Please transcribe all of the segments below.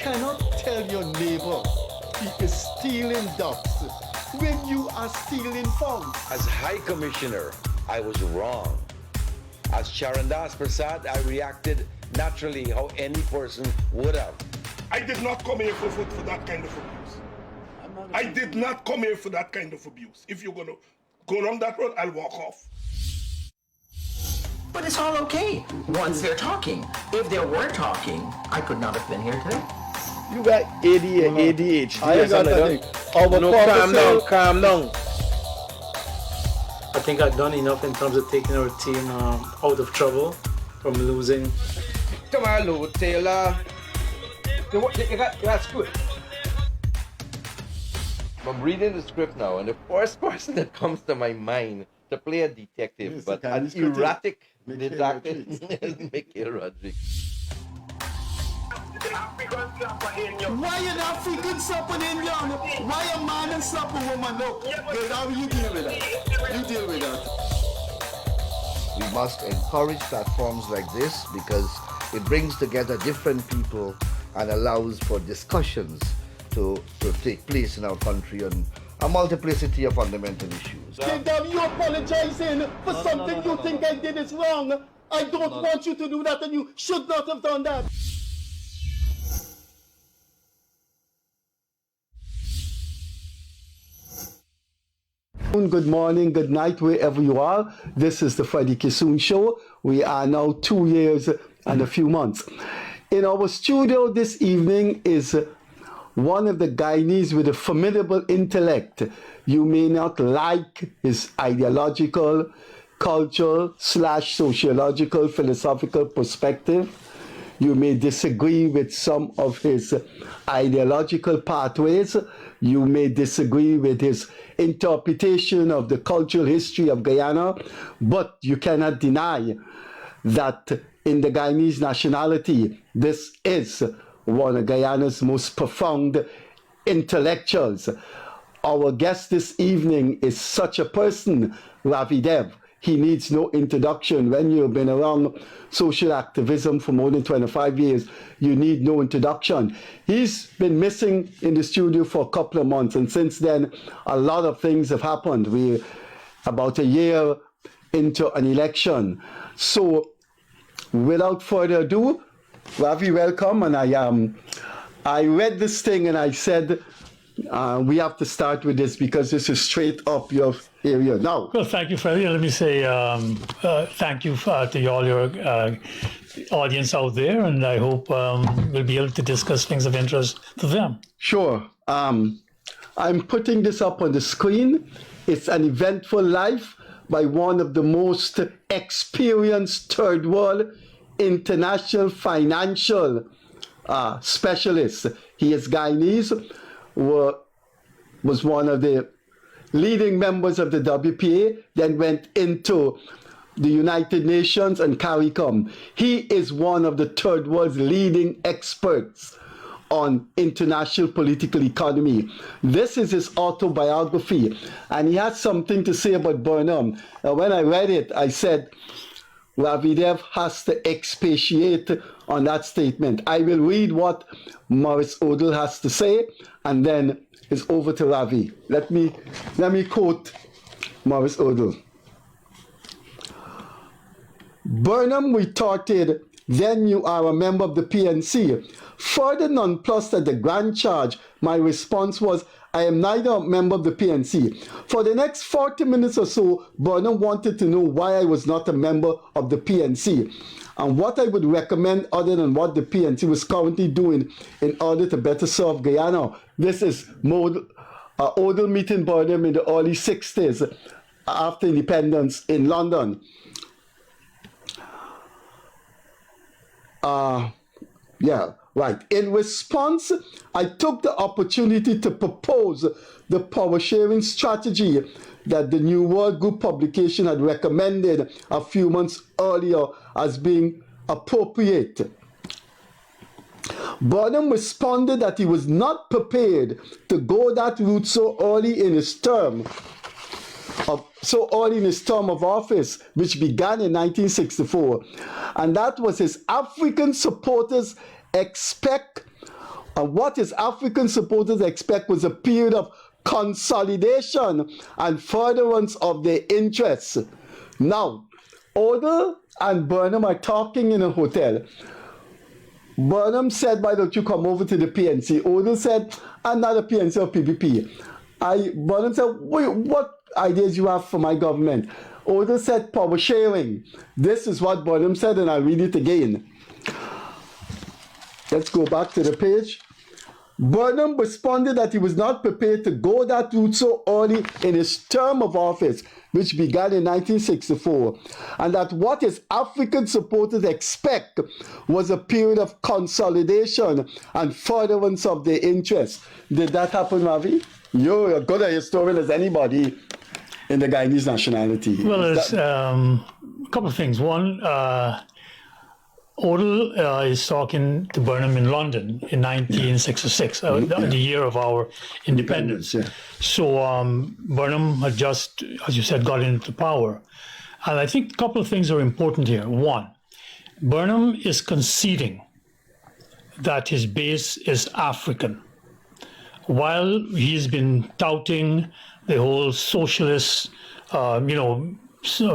cannot tell your neighbor he is stealing ducks when you are stealing funds. As High Commissioner, I was wrong. As Charandas Prasad, I reacted naturally how any person would have. I did not come here for that kind of abuse. I did not come here for that kind of abuse. If you're going to go down that road, I'll walk off. But it's all okay once they're talking. If they were talking, I could not have been here today. You got ADHD. I got nothing. Calm down. I think I've done enough in terms of taking our team out of trouble from losing. Come on, Lou Taylor. You got screwed. I'm reading the script now, and the first person that comes to my mind to play a detective, Yes, but okay, an he's good. erratic Mikhail detective is Mikhail Rodriguez. Why an African slap an Indian? Why a man and slap a woman? Look, girl, how you deal with that? You deal with that. We must encourage platforms like this because it brings together different people and allows for discussions to take place in our country on a multiplicity of fundamental issues. Kingdom, you apologizing for something you think I did is wrong. I don't want you to do that, and you should not have done that. Good morning, good night, wherever you are. This is the Freddie Kissoon Show. We are now 2 years and a few months. In our studio this evening is one of the Guyanese with a formidable intellect. You may not like his ideological, cultural / sociological, philosophical perspective. You may disagree with some of his ideological pathways. You may disagree with his interpretation of the cultural history of Guyana, but you cannot deny that in the Guyanese nationality, this is one of Guyana's most profound intellectuals. Our guest this evening is such a person, Ravi Dev. He needs no introduction. When you've been around social activism for more than 25 years, you need no introduction. He's been missing in the studio for a couple of months, and since then, a lot of things have happened. We're about a year into an election. So, without further ado, Ravi, welcome. And I read this thing and I said, we have to start with this because this is straight up your area now. Well, thank you, Freddie. Let me say thank you to all your audience out there, and I hope we'll be able to discuss things of interest to them. Sure. I'm putting this up on the screen. It's an eventful life by one of the most experienced third world international financial specialists. He is Guyanese, was one of the leading members of the WPA, then went into the United Nations and CARICOM. He is one of the third world's leading experts on international political economy. This is his autobiography, and he has something to say about Burnham. When I read it, I said, Ravi Dev has to expatiate on that statement. I will read what Maurice Odell has to say, and then it's over to Ravi. Let me quote Maurice Odell. Burnham retorted, then you are a member of the PNC. Further nonplussed at the grand charge, my response was, I am neither a member of the PNC. For the next 40 minutes or so, Burnham wanted to know why I was not a member of the PNC and what I would recommend other than what the PNC was currently doing in order to better serve Guyana. This is Odell meeting Burnham in the early 60s after independence in London. Right. In response, I took the opportunity to propose the power sharing strategy that the New World Group publication had recommended a few months earlier as being appropriate. Burnham responded that he was not prepared to go that route so early in his term of office, which began in 1964, and that was his African supporters expect And what his African supporters expect was a period of consolidation and furtherance of their interests. Now, Odell and Burnham are talking in a hotel. Burnham said, why don't you come over to the PNC? Odell said, I'm not a PNC or PPP. Burnham said, wait, what ideas you have for my government? Odell said, power sharing. This is what Burnham said, and I'll read it again. Let's go back to the page. Burnham responded that he was not prepared to go that route so early in his term of office, which began in 1964, and that what his African supporters expect was a period of consolidation and furtherance of their interests. Did that happen, Ravi? You're as good a historian as anybody in the Guyanese nationality. Well, there's a couple of things. One, Odell is talking to Burnham in London in 1966, the year of our independence. Yeah. So Burnham had just, as you said, got into power. And I think a couple of things are important here. One, Burnham is conceding that his base is African, while he's been touting the whole socialist,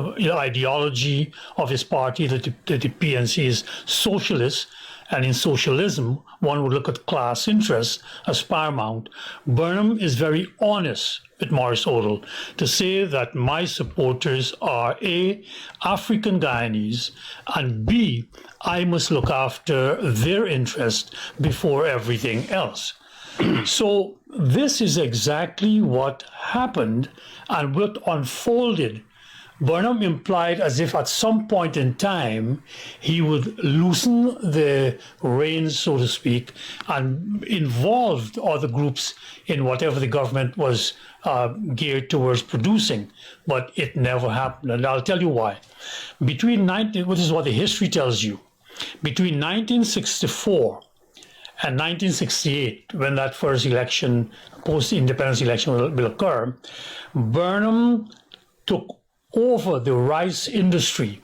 ideology of his party, that the PNC is socialist, and in socialism, one would look at class interests as paramount. Burnham is very honest with Maurice Odell to say that my supporters are A, African Guyanese, and B, I must look after their interest before everything else. So this is exactly what happened and what unfolded. Burnham implied as if at some point in time he would loosen the reins, so to speak, and involve other groups in whatever the government was geared towards producing. But it never happened, and I'll tell you why. Which is what the history tells you. Between 1964 and 1968, when that first election, post-independence election will occur, Burnham took over the rice industry,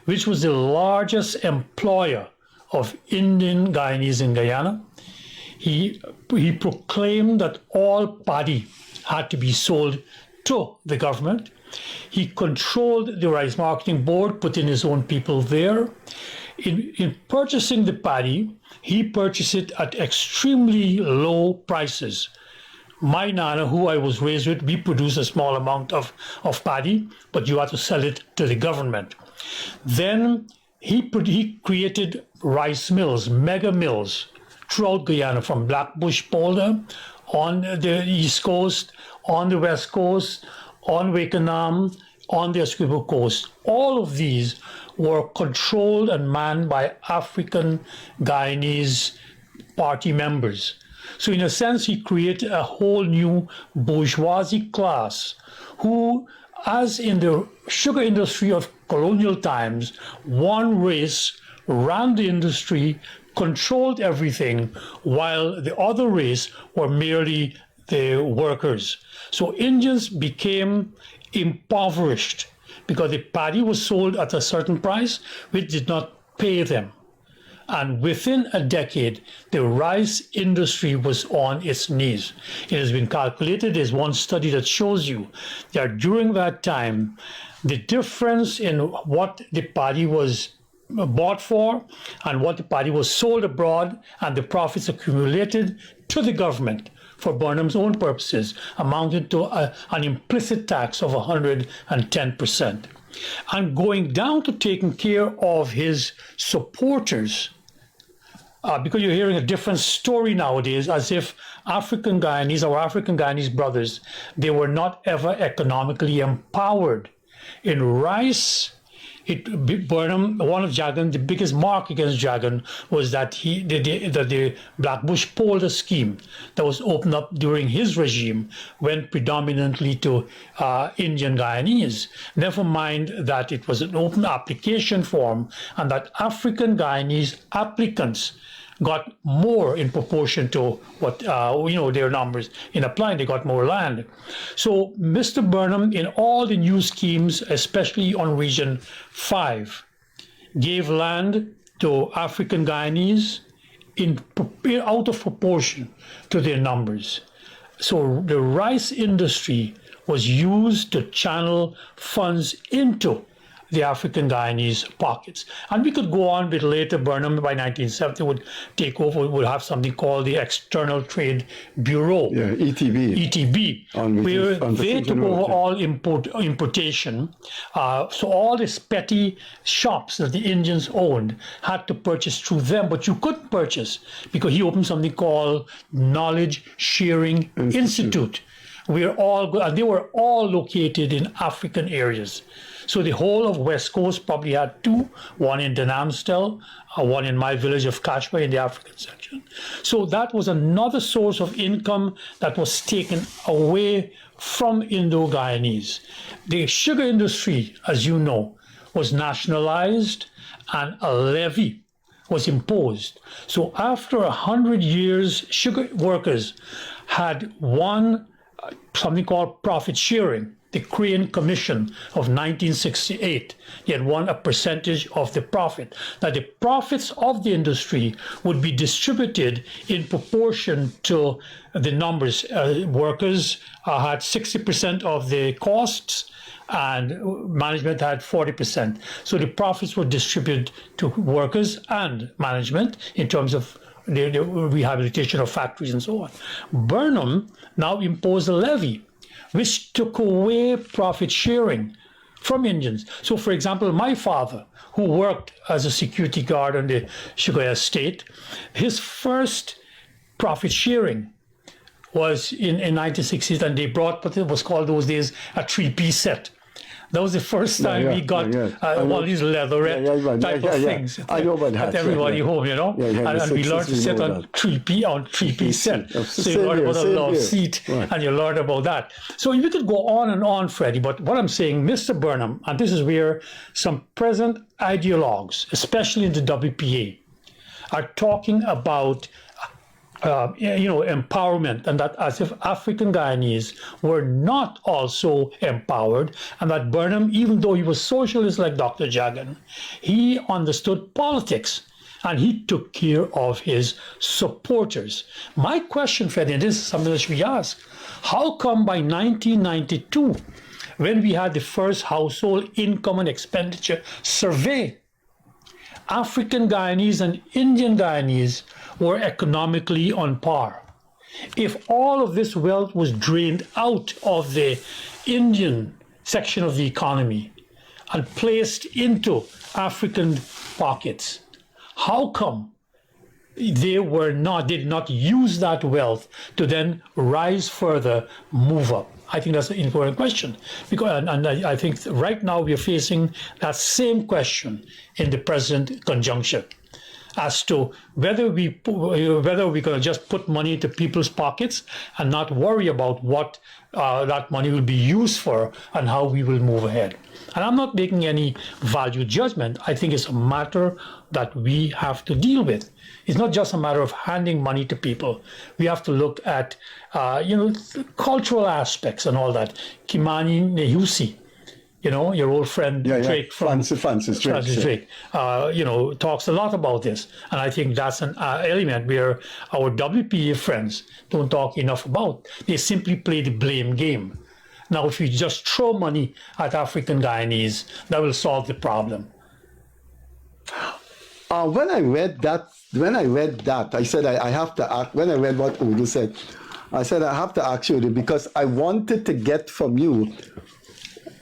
which was the largest employer of Indian Guyanese in Guyana. He proclaimed that all paddy had to be sold to the government. He controlled the rice marketing board, put in his own people there. In purchasing the paddy, he purchased it at extremely low prices. My nana, who I was raised with, we produced a small amount of paddy, but you had to sell it to the government. Then he created rice mills, mega mills, throughout Guyana, from Blackbush Polder, on the east coast, on the west coast, on Wakenham, on the Essequibo coast. All of these were controlled and manned by African Guyanese party members. So in a sense, he created a whole new bourgeoisie class who, as in the sugar industry of colonial times, one race ran the industry, controlled everything, while the other race were merely the workers. So Indians became impoverished because the paddy was sold at a certain price, which did not pay them. And within a decade, the rice industry was on its knees. It has been calculated, there's one study that shows you that during that time, the difference in what the paddy was bought for and what the paddy was sold abroad and the profits accumulated to the government for Burnham's own purposes amounted to an implicit tax of 110%. And going down to taking care of his supporters, because you're hearing a different story nowadays, as if African Guyanese or African Guyanese brothers, they were not ever economically empowered. In rice, Burnham, one of Jagan, the biggest mark against Jagan was that the Blackbush Polder scheme that was opened up during his regime went predominantly to Indian Guyanese. Never mind that it was an open application form and that African Guyanese applicants got more in proportion to what, their numbers in applying, they got more land. So Mr. Burnham, in all the new schemes, especially on Region 5, gave land to African Guyanese out of proportion to their numbers. So the rice industry was used to channel funds into the African Guyanese pockets. And we could go on with later. Burnham by 1970 would take over, would have something called the External Trade Bureau. Yeah, ETB. ETB, where they took over all importation. So all these petty shops that the Indians owned had to purchase through them, but you couldn't purchase because he opened something called Knowledge Sharing Institute. And they were all located in African areas. So the whole of West Coast probably had two, one in Denamstel, one in my village of Kashmir in the African section. So that was another source of income that was taken away from Indo-Guyanese. The sugar industry, as you know, was nationalized and a levy was imposed. So after 100 years, sugar workers had won something called profit sharing. The Crane Commission of 1968, they had won a percentage of the profit. Now, the profits of the industry would be distributed in proportion to the numbers. Workers had 60% of the costs, and management had 40%. So the profits were distributed to workers and management in terms of the rehabilitation of factories and so on. Burnham now imposed a levy which took away profit sharing from Indians. So, for example, my father, who worked as a security guard on the sugar estate, his first profit sharing was in 1960s, and they brought what it was called those days a 3-piece set. That was the first time we got one of these leatherette type of things. I know about that. At everybody home, you know? And we learned to sit on three-piece set. So you learned about a love seat, and you learned about that. So we could go on and on, Freddie, but what I'm saying, Mr. Burnham, and this is where some present ideologues, especially in the WPA, are talking about empowerment, and that as if African Guyanese were not also empowered, and that Burnham, even though he was socialist like Dr. Jagan, he understood politics and he took care of his supporters. My question, Freddie, and this is something that should be asked, how come by 1992, when we had the first household income and expenditure survey, African Guyanese and Indian Guyanese were economically on par? If all of this wealth was drained out of the Indian section of the economy and placed into African pockets, how come they did not use that wealth to then rise further, move up? I think that's an important question, because and I think right now we are facing that same question in the present conjuncture, as to whether we're going to just put money into people's pockets and not worry about what that money will be used for and how we will move ahead. And I'm not making any value judgment. I think it's a matter that we have to deal with. It's not just a matter of handing money to people. We have to look at, cultural aspects and all that. Kimani Nehusi, your old friend Drake from Francis Drake, talks a lot about this. And I think that's an element where our WPA friends don't talk enough about. They simply play the blame game. Now, if you just throw money at African Guyanese, that will solve the problem. When I read that, I said I have to ask. When I read what Udo said, I said I have to ask you, because I wanted to get from you.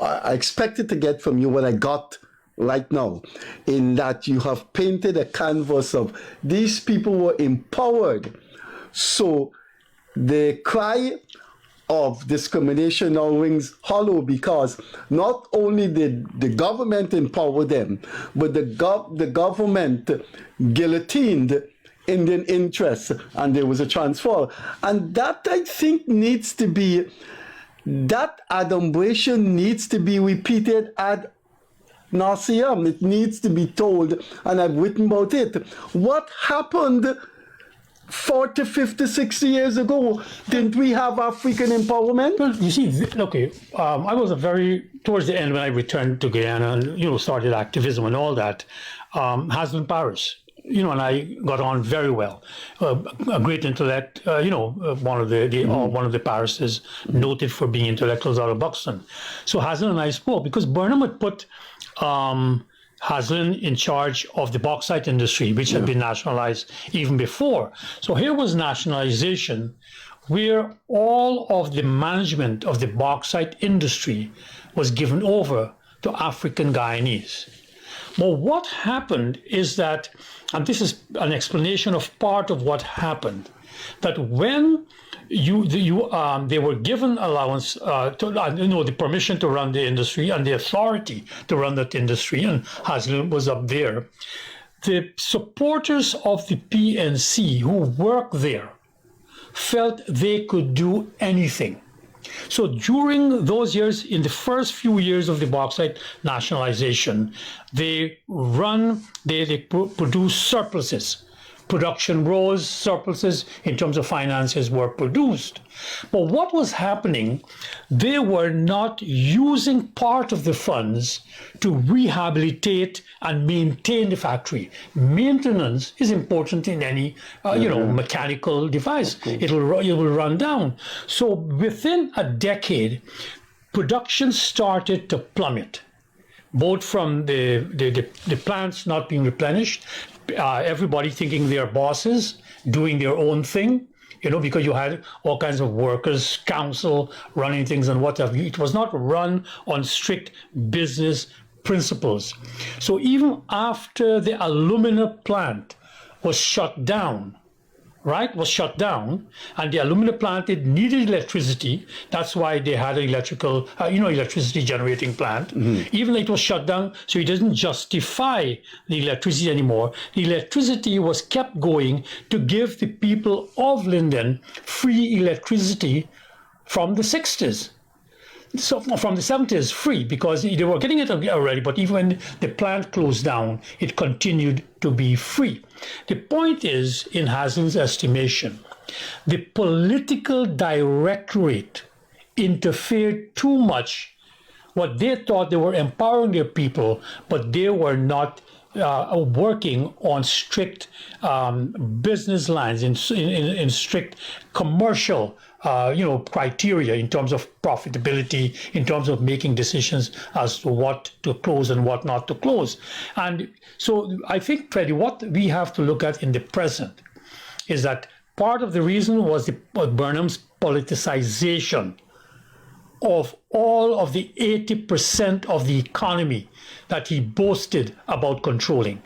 I expected to get from you what I got right now, in that you have painted a canvas of these people were empowered. So the cry of discrimination now rings hollow, because not only did the government empower them, but the government guillotined Indian interests, and there was a transfer. And that, I think, that adumbration needs to be repeated ad nauseam. It needs to be told, and I've written about it. What happened 40, 50, 60 years ago? Didn't we have African empowerment? Well, you see, okay, I was towards the end when I returned to Guyana and, started activism and all that. Haslam Paris and I got on very well. A great intellect, one of the Paris is noted for being intellectuals out of Buxton. So Haslin and I spoke because Burnham had put Haslin in charge of the bauxite industry, which had been nationalized even before. So here was nationalization where all of the management of the bauxite industry was given over to African Guyanese. But what happened is that, and this is an explanation of part of what happened, that when they were given allowance the permission to run the industry and the authority to run that industry, and Haslin was up there, the supporters of the PNC who worked there felt they could do anything. So during those years, in the first few years of the bauxite nationalization, they produce surpluses. Production rose, surpluses in terms of finances were produced. But what was happening, they were not using part of the funds to rehabilitate and maintain the factory. Maintenance is important in any mechanical device. It will run down. So within a decade, production started to plummet, both from the plants not being replenished, everybody thinking they're bosses, doing their own thing, because you had all kinds of workers, council running things and whatever. It was not run on strict business principles. So even after the alumina plant was shut down, and the alumina plant, it needed electricity. That's why they had an electricity generating plant. Even though it was shut down, so it doesn't justify the electricity anymore. The electricity was kept going to give the people of Linden free electricity from the 60s. So from the 70s, free, because they were getting it already, but even when the plant closed down, it continued to be free. The point is, in Haslin's estimation, the political directorate interfered too much. What they thought, they were empowering their people, but they were not working on strict business lines, in strict commercial criteria in terms of profitability, in terms of making decisions as to what to close and what not to close. And so I think, Freddie, what we have to look at in the present is that part of the reason was Burnham's politicization of all of the 80% of the economy that he boasted about controlling.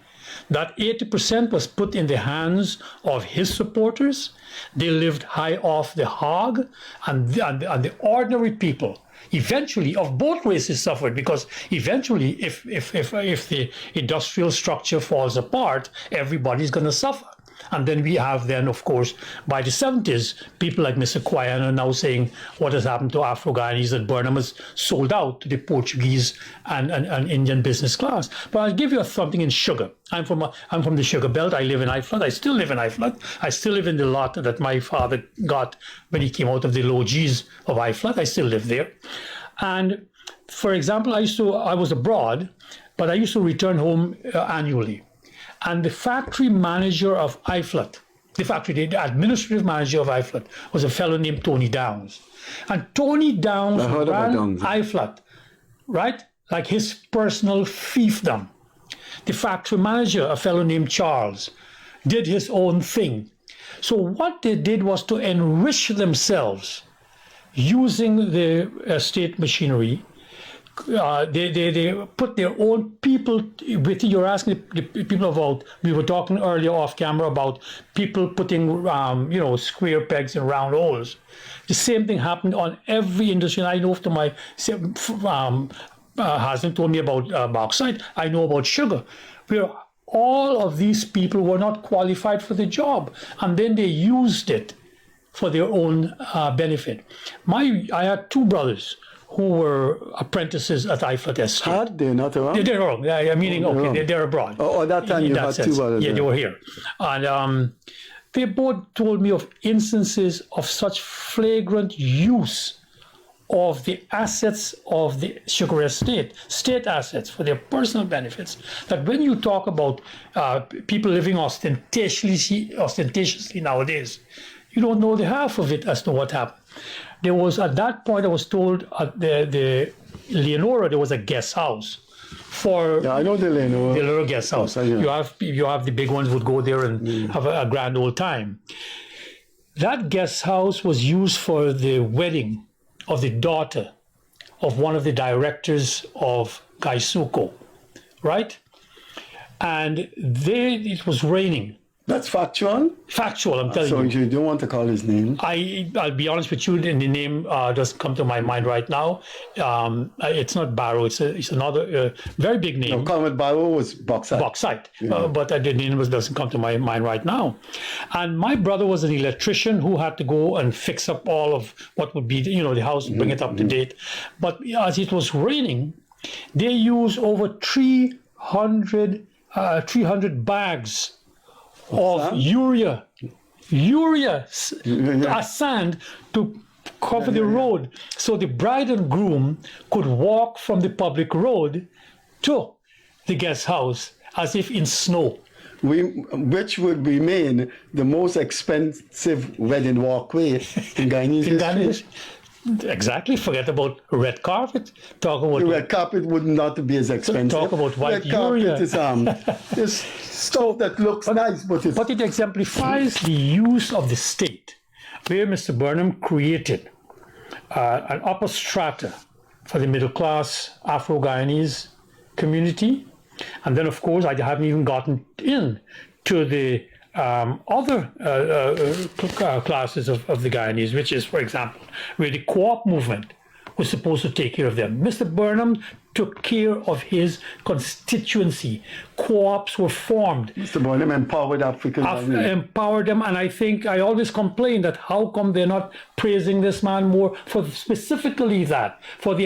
That 80% was put in the hands of his supporters. They lived high off the hog, and the ordinary people, eventually, of both races suffered, because eventually, if the industrial structure falls apart, everybody's going to suffer. And then we have of course, by the 70s, people like Mr. GUYANA now saying what has happened to Afro-Guyanese, that Burnham has sold out to the Portuguese and Indian business class. But I'll give you something in sugar. I'm from the sugar belt. I live in Iflat. I still live in Iflat. I still live in the lot that my father got when he came out of the low G's of Iflat. I still live there. And for example, I was abroad, but I used to return home annually. And the factory manager of Iflat, the administrative manager of Iflat, was a fellow named Tony Downs. And Tony Downs ran Iflat, right? Like his personal fiefdom. The factory manager, a fellow named Charles, did his own thing. So what they did was to enrich themselves using the state machinery. They put their own people with you. You're asking the people about, we were talking earlier off camera about people putting square pegs in round holes. The same thing happened on every industry. And I know after my husband told me about bauxite, I know about sugar, where all of these people were not qualified for the job, and then they used it for their own benefit. I had two brothers who were apprentices at Iflat Estate. Had they not around? They're wrong. They're abroad. Oh, that time you had two brothers. Yeah, they were here. And they both told me of instances of such flagrant use of the assets of the sugar estate, state assets for their personal benefits, that when you talk about people living ostentatiously nowadays, you don't know the half of it as to what happened. There was, at that point, I was told at the Leonora, there was a guest house for Yeah, I know the Leonora. the little guest house. Yes, I know. You have the big ones would go there and have a grand old time. That guest house was used for the wedding of the daughter of one of the directors of Gaisuko, right? And it was raining. That's factual. Factual, I'm telling So you. you don't want to call his name. I'll be honest with you, the name doesn't come to my mind right now. It's not Barrow, it's another very big name. No, Comet Barrow was bauxite. Bauxite, but the name doesn't come to my mind right now. And my brother was an electrician who had to go and fix up all of what would be, the house, bring it up to date. But as it was raining, they used over 300 bags of urea, sand to cover the road, so the bride and groom could walk from the public road to the guest house as if in snow. Which would remain the most expensive wedding walkway in Guyanese history. Exactly. Forget about red carpet. Talk about The red carpet would not be as expensive. Talk about white red carpet urea. is stuff that looks nice, but it's... But it exemplifies the use of the state, where Mr. Burnham created an upper strata for the middle class Afro-Guyanese community. And then, of course, I haven't even gotten in to the other classes of the Guyanese, which is, for example, where the co-op movement was supposed to take care of them. Mr. Burnham took care of his constituency. Co-ops were formed. Mr. Burnham empowered Africans. Empowered them, and I think I always complain that how come they're not praising this man more for specifically that, for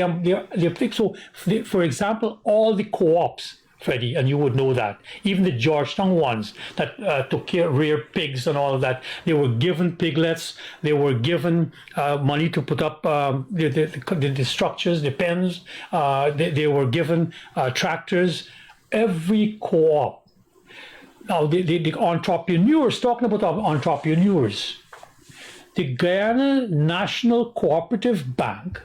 for example, all the co-ops, Freddie, and you would know that. Even the Georgetown ones that took care of rear pigs and all of that, they were given piglets, they were given money to put up the structures, the pens, they were given tractors. Every co-op. Now, the entrepreneurs, talking about entrepreneurs, the Guyana National Cooperative Bank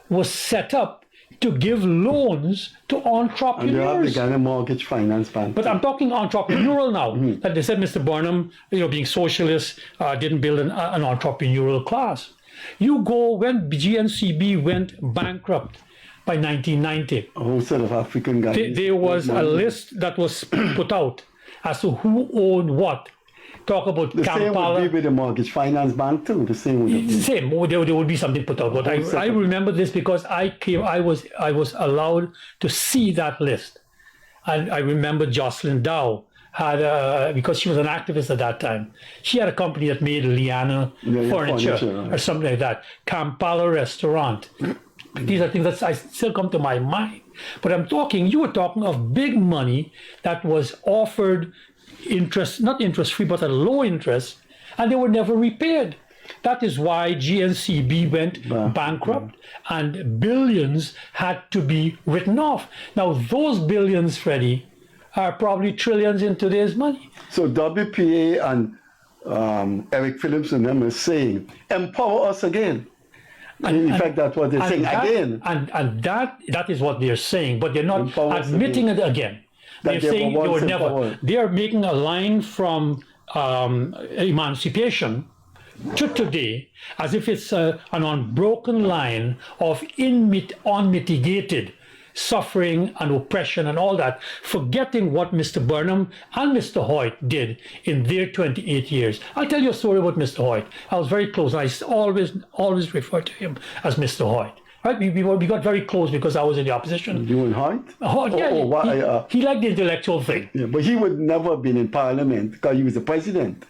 was set up to give loans to And you have the entrepreneurs. Ghana Mortgage Finance Bank. But I'm talking entrepreneurial now. That they said Mr. Burnham, being socialist, didn't build an entrepreneurial class. You go when GNCB went bankrupt by 1990. A whole set of African guys. There was a list that was put out as to who owned what. Talk about The same would Kampala. be with the Mortgage Finance Bank too. The same would be. Same. There would be something put out. But I remember this because I was allowed to see that list. And I remember Jocelyn Dow had, because she was an activist at that time, she had a company that made Liana furniture right. or something like that. Kampala restaurant. These are things that I still come to my mind. But you were talking of big money that was offered interest, not interest-free, but at low interest, and they were never repaid. That is why GNCB went bankrupt and billions had to be written off. Now, those billions, Freddie, are probably trillions in today's money. So WPA and Eric Phillips and them are saying, empower us again. In fact, that's what they're saying again. And that is what they're saying, but they're not Empower us admitting it again. That They're they saying were they were once never. empowered. They are making a line from emancipation to today as if it's an unbroken line of unmitigated suffering and oppression and all that, forgetting what Mr. Burnham and Mr. Hoyt did in their 28 years. I'll tell you a story about Mr. Hoyt. I was very close. I always refer to him as Mr. Hoyt. Right? We got very close because I was in the opposition. You and Hoyt? Hoyt, yeah, he liked the intellectual thing. Yeah, but he would never have been in Parliament because he was the president.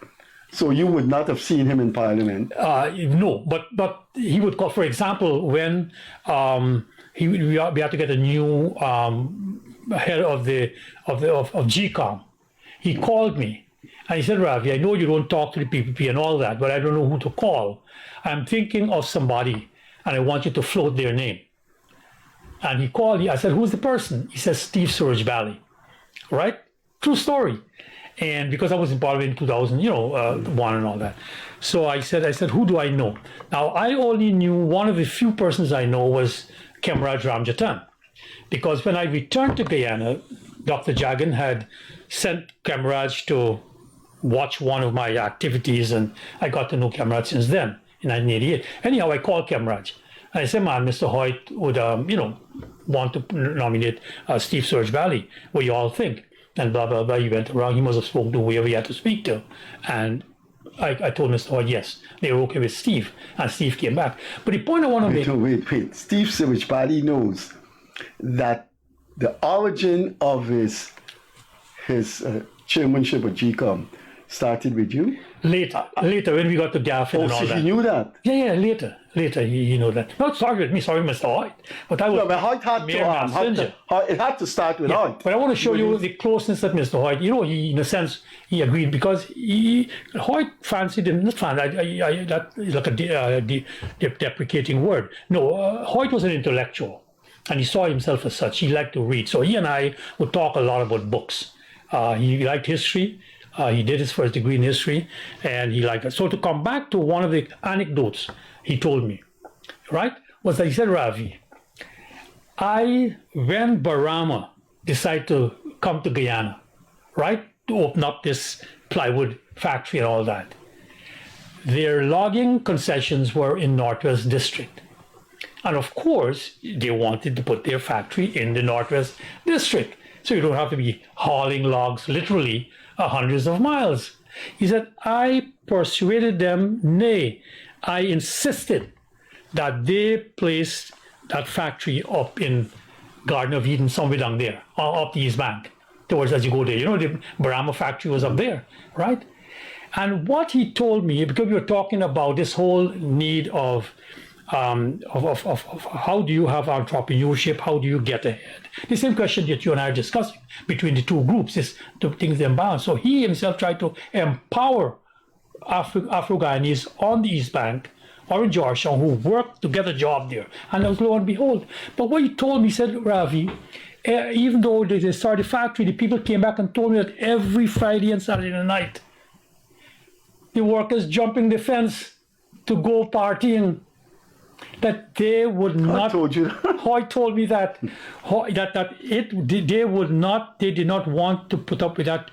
So you would not have seen him in Parliament. No, but he would call, for example, when we had to get a new head of GCOM. He called me and he said, Ravi, I know you don't talk to the PPP and all that, but I don't know who to call. I'm thinking of somebody and I want you to float their name. And he called me. I said, who's the person? He says, Steve Surge Valley. Right? True story. And because I was involved in 2001 and all that. So I said, who do I know? Now, I only knew one of the few persons I know was Kemraj Ramjatan. Because when I returned to Guyana, Dr. Jagan had sent Kemraj to watch one of my activities, and I got to know Kemraj since then, in 1988. Anyhow, I called Kemraj. And I said, man, Mr. Hoyt would, want to nominate Steve Surge Valley. What do you all think? And blah, blah, blah. He went around. He must have spoken to whoever he had to speak to. And I told Mr. Hoyt, yes, they were okay with Steve. And Steve came back. But the point I want to make... Wait. Steve Surge Valley knows that the origin of his chairmanship of GCOM started with you? Later, when we got to Gaffin and all so that. he knew that? Yeah, later he knew that. Not sorry with me, sorry, Mr. Hoyt. But I was Hoyt had it had to start with Hoyt. But I want to show you the closeness of Mr. Hoyt. He, in a sense, he agreed because Hoyt fancied him, not fancied, that is like a deprecating word. No, Hoyt was an intellectual, and he saw himself as such. He liked to read. So he and I would talk a lot about books. He liked history. He did his first degree in history, and he liked it. So to come back to one of the anecdotes he told me, right, was that he said, Ravi, when Barama decided to come to Guyana, right, to open up this plywood factory and all that, their logging concessions were in Northwest District. And of course, they wanted to put their factory in the Northwest District. So you don't have to be hauling logs literally hundreds of miles. He said, I persuaded them, nay, I insisted that they placed that factory up in Garden of Eden, somewhere down there, up the East Bank, towards as you go there. The Barama factory was up there, right? And what he told me, because we were talking about this whole need of how do you have entrepreneurship, how do you get ahead? The same question that you and I are discussing between the two groups is the things imbalance. So he himself tried to empower Afro-Guyanese on the East Bank or in Georgetown who worked to get a job there. And that was lo and behold. But what he told me, he said, Ravi, even though they started the factory, the people came back and told me that every Friday and Saturday night, the workers jumping the fence to go partying, that they would not. I told you. Hoyt told me that they did not want to put up with that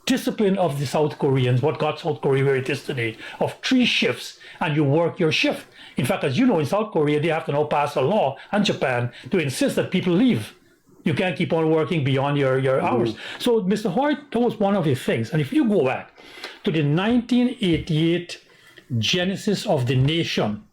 discipline of the South Koreans, what got South Korea where it is today, of 3 shifts, and you work your shift. In fact, as you know, in South Korea, they have to now pass a law, and Japan, to insist that people leave. You can't keep on working beyond your hours. So Mr. Hoyt, that was one of his things. And if you go back to the 1988 Genesis of the Nation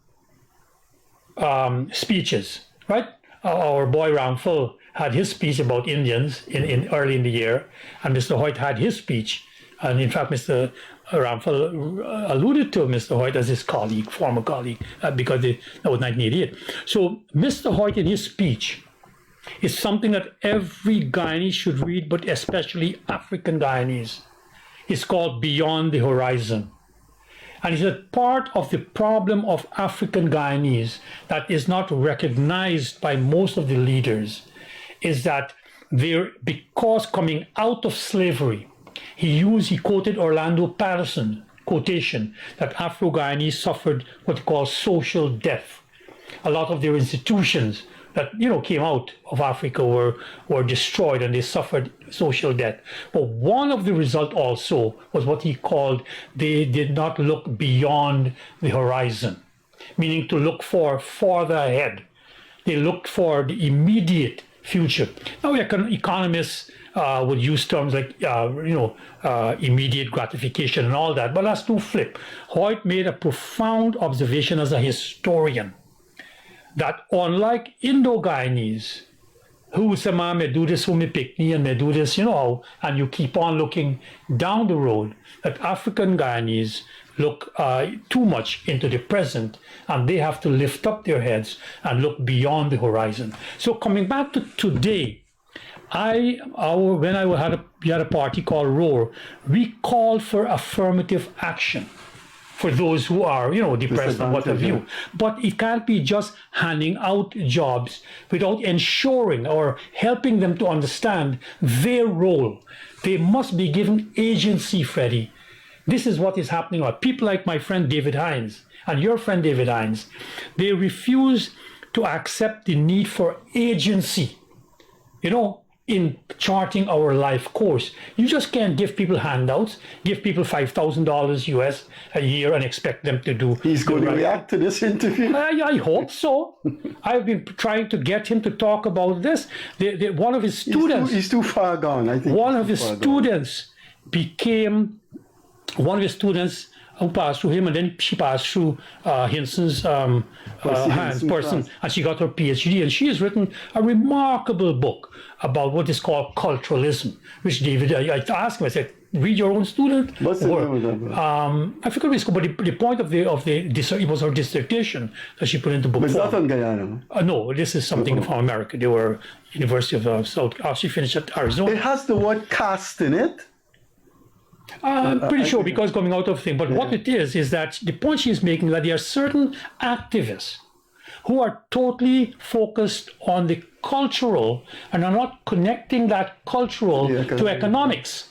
speeches, right? Our boy Ramphel had his speech about Indians in early in the year, and Mr. Hoyt had his speech. And in fact, Mr. Ramphel alluded to Mr. Hoyt as his colleague, former colleague, because that was 1988. So Mr. Hoyt in his speech is something that every Guyanese should read, but especially African Guyanese. It's called Beyond the Horizon. And he said part of the problem of African Guyanese that is not recognized by most of the leaders is that because coming out of slavery, he quoted Orlando Patterson quotation that Afro-Guyanese suffered what he calls social death. A lot of their institutions that came out of Africa were destroyed, and they suffered social death. But one of the results also was what he called they did not look beyond the horizon, meaning to look farther ahead. They looked for the immediate future. Now economists would use terms like immediate gratification and all that, but that's too flip. Hoyt made a profound observation as a historian that unlike Indo-Guyanese, who say, man, may do this for me picnic and may do this, and you keep on looking down the road, that African Guyanese look too much into the present, and they have to lift up their heads and look beyond the horizon. So coming back to today, we had a party called ROAR, we called for affirmative action for those who are, depressed and what have you. But it can't be just handing out jobs without ensuring or helping them to understand their role. They must be given agency, Freddie. This is what is happening. People like my friend David Hines and your friend David Hines, they refuse to accept the need for agency, in charting our life course. You just can't give people handouts, give people $5,000 US a year and expect them to do. He's going to react to this interview. I hope so. I've been trying to get him to talk about this. One of his students. He's too far gone, I think. One of his students who passed through him, and then she passed through Hinson's person, and she got her PhD, and she has written a remarkable book about what is called culturalism, which David, I asked him, I said, read your own student. What's the name of that book? I forget what it's called, but the point of it was her dissertation that she put into book But it's form. not on Guyana. No, this is something from America. They were University of South. She finished at Arizona. It has the word caste in it. I'm pretty sure because coming out of thing. But what it is that the point she's making that there are certain activists who are totally focused on the cultural and are not connecting that cultural to economics.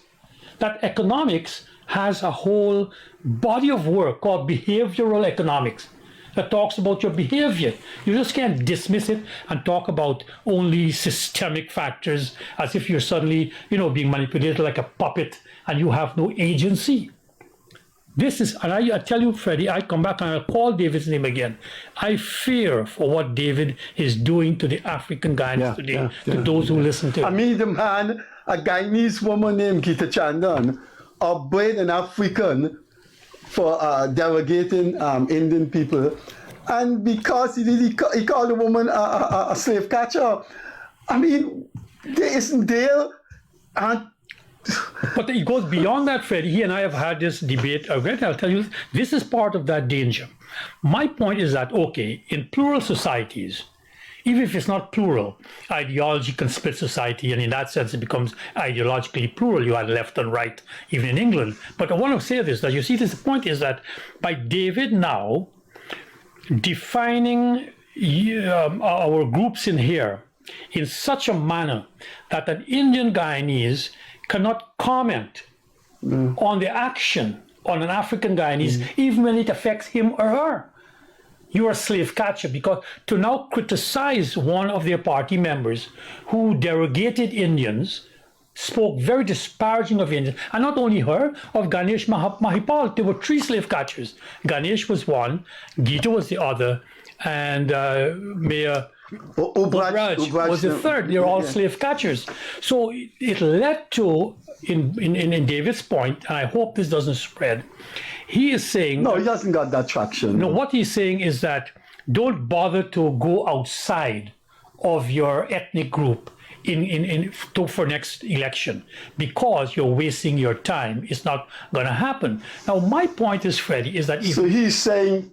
That economics has a whole body of work called behavioral economics that talks about your behavior. You just can't dismiss it and talk about only systemic factors as if you're suddenly, being manipulated like a puppet and you have no agency. This is, and I tell you, Freddie, I come back and I'll call David's name again. I fear for what David is doing to the African Guyanese today, to those who listen to him. I mean, the man, a Guyanese woman named Gita Chandan, upbraided an African for derogating Indian people. And because he called the woman a slave catcher. I mean, there isn't there. But it goes beyond that, Freddie. He and I have had this debate already. I'll tell you, this is part of that danger. My point is that, okay, in plural societies, even if it's not plural, ideology can split society, and in that sense it becomes ideologically plural. You had left and right, even in England. But I want to say this, that you see, the point is that by David now defining our groups in here in such a manner that an Indian Guyanese cannot comment on the action on an African Guyanese, even when it affects him or her. You're a slave catcher, because to now criticize one of their party members who derogated Indians, spoke very disparaging of Indians, and not only her, of Ganesh Mahipal. There were 3 slave catchers. Ganesh was one, Gita was the other, and Mayor Ubraj was the third. They're all slave catchers. So it led to, in David's point, and I hope this doesn't spread, he is saying... No, he hasn't got that traction. No, what he's saying is that don't bother to go outside of your ethnic group for next election, because you're wasting your time. It's not going to happen. Now, my point is, Freddie, is that... So he's saying...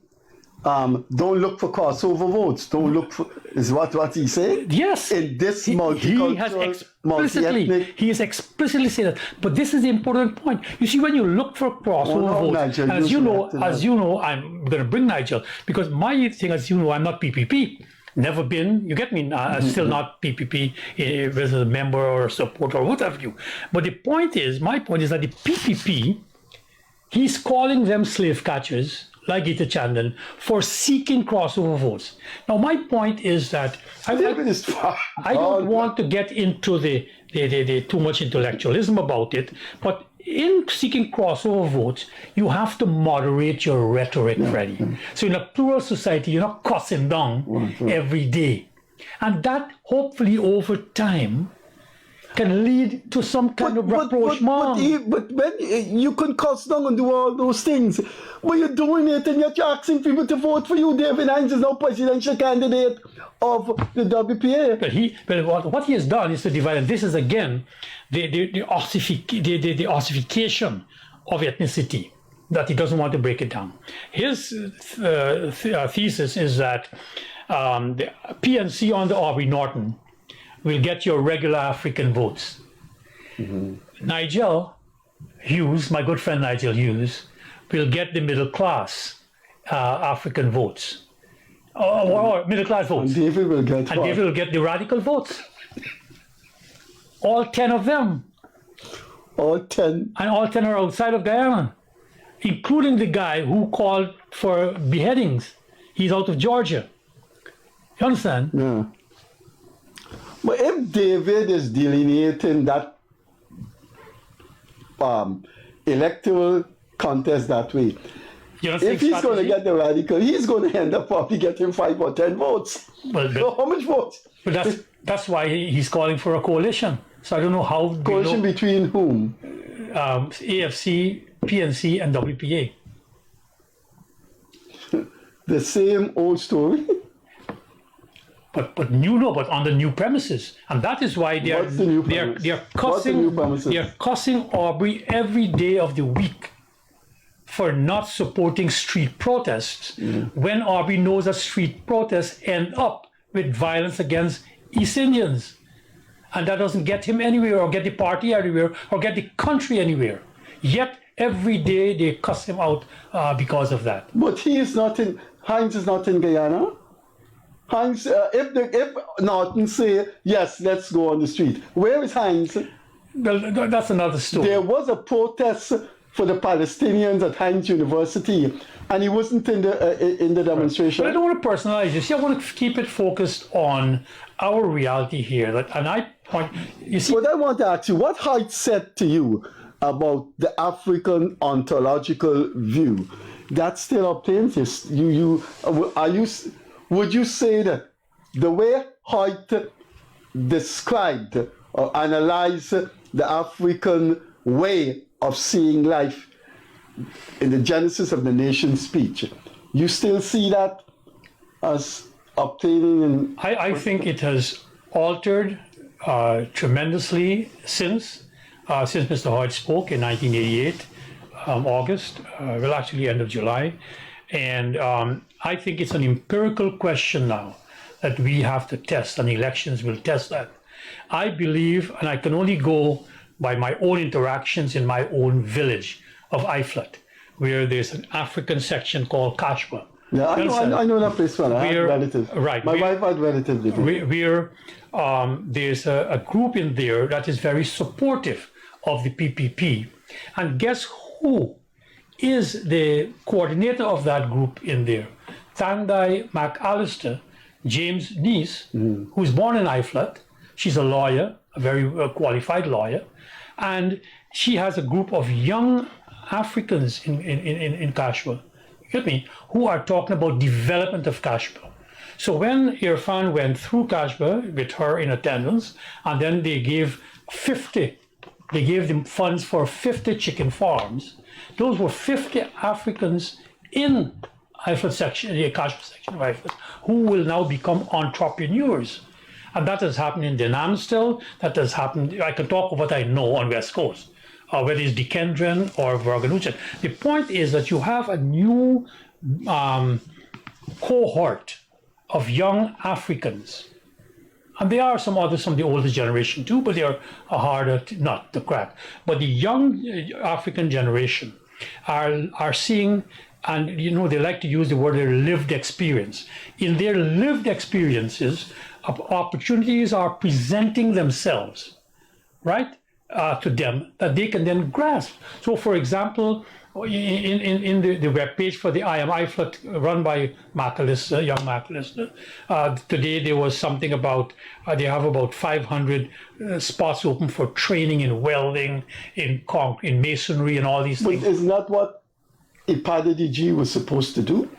don't look for crossover votes. Don't look for... Is what he's saying? Yes. In this multicultural, multi-ethnic... He has explicitly said that. But this is the important point. You see, when you look for crossover votes, Nigel, as you know, I'm going to bring Nigel, because my thing, as you know, I'm not PPP. Never been, you get me, still not PPP, whether a member or supporter or whatever you. But the point is, my point is that the PPP, he's calling them slave catchers, like Gita Chandan, for seeking crossover votes. Now, my point is that I don't want to get into the too much intellectualism about it, but in seeking crossover votes, you have to moderate your rhetoric, Freddie. So in a plural society, you're not cussing down every day. And that, hopefully, over time, can lead to some kind of rapprochement. But when you can cuss down and do all those things, but you're doing it and you're asking people to vote for you. David Hines is now presidential candidate of the WPA. But what he has done is to divide, and this is again the ossification of ethnicity, that he doesn't want to break it down. His thesis is that the PNC under Aubrey Norton will get your regular African votes. Nigel Hughes, my good friend Nigel Hughes, will get the middle class African votes, or middle class votes. And David will get And what? David will get the radical votes. All 10 of them. All 10. And all 10 are outside of Guyana, including the guy who called for beheadings. He's out of Georgia. You understand? Yeah. But if David is delineating that electoral contest that way, You don't if think he's going to strategy? get the radical, he's going to end up probably getting 5 or 10 votes. Well, So how much votes? but that's why he's calling for a coalition. So I don't know how. Coalition between whom? AFC, PNC, and WPA. The same old story? But on the new premises, and that is why they are What's the new they are premise? they are What's the new cussing premises? they are cussing Aubrey every day of the week for not supporting street protests, when Aubrey knows that street protests end up with violence against East Indians, and that doesn't get him anywhere, or get the party anywhere, or get the country anywhere. Yet every day they cuss him out because of that. But he is not in, Heinz is not in Guyana. Heinz, if Norton say, yes, let's go on the street, where is Heinz? Well, that's another story. There was a protest for the Palestinians at Heinz University, and he wasn't in the demonstration. But I don't want to personalize this. I want to keep it focused on our reality here. You see, But I want to ask you, what Heinz said to you about the African ontological view? That still obtains this. Would you say that the way Hoyt described or analyzed the African way of seeing life in the Genesis of the Nation speech, you still see that as obtaining in... I think it has altered tremendously since Mr. Hoyt spoke in 1988, August, well, actually end of July. And I think it's an empirical question now that we have to test, and elections will test that. I believe, and I can only go by my own interactions in my own village of Iflat, where there's an African section called Kashwa. Yeah, I know that place well. I have relatives. Right. My wife had relatives there. Where there's a group in there that is very supportive of the PPP. And guess who is the coordinator of that group in there? Tandai McAllister, James' niece, who's born in Iflat. She's a lawyer, a very qualified lawyer. And she has a group of young Africans in Kashwa, you get me, who are talking about development of Kashwa. So when Irfan went through Kashwa with her in attendance, and then they gave them funds for 50 chicken farms. Those were 50 Africans in Iflat section, the Kashwa section of Iflat, who will now become entrepreneurs. And that has happened in Denham still. That has happened, I can talk of what I know on West Coast, whether it's Dikendren or Varganuchan. The point is that you have a new cohort of young Africans. And there are some others from the older generation too, but they are harder not to crack. But the young African generation are seeing, and they like to use the word their lived experience. In their lived experiences, opportunities are presenting themselves, right, to them that they can then grasp. So, for example, in the webpage for the I Am Iflat run by McAllister, young McAllister, today there was something about they have about 500 spots open for training in welding, in masonry, and all these things. But isn't that what Ipadadiji was supposed to do?